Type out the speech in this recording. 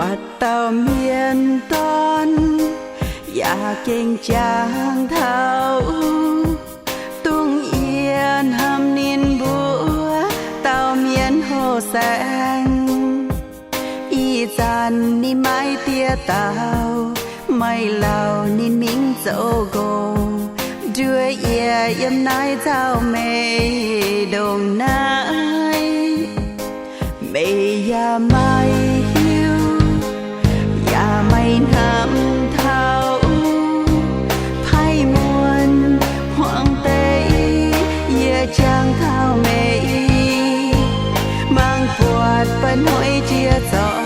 quạt tàu miền ton ya kinh trang thao tung yên hầm niên búa tàu miền hồ sang y dàn ni mai tia tàu mai lào nín minh dẫu gồ đưa yếm nái thao mê đồng nái mê ya mai hiu ya mai nắm thao phai muôn hoang tây ya trang thao mê mang quạt bấn hội chia gió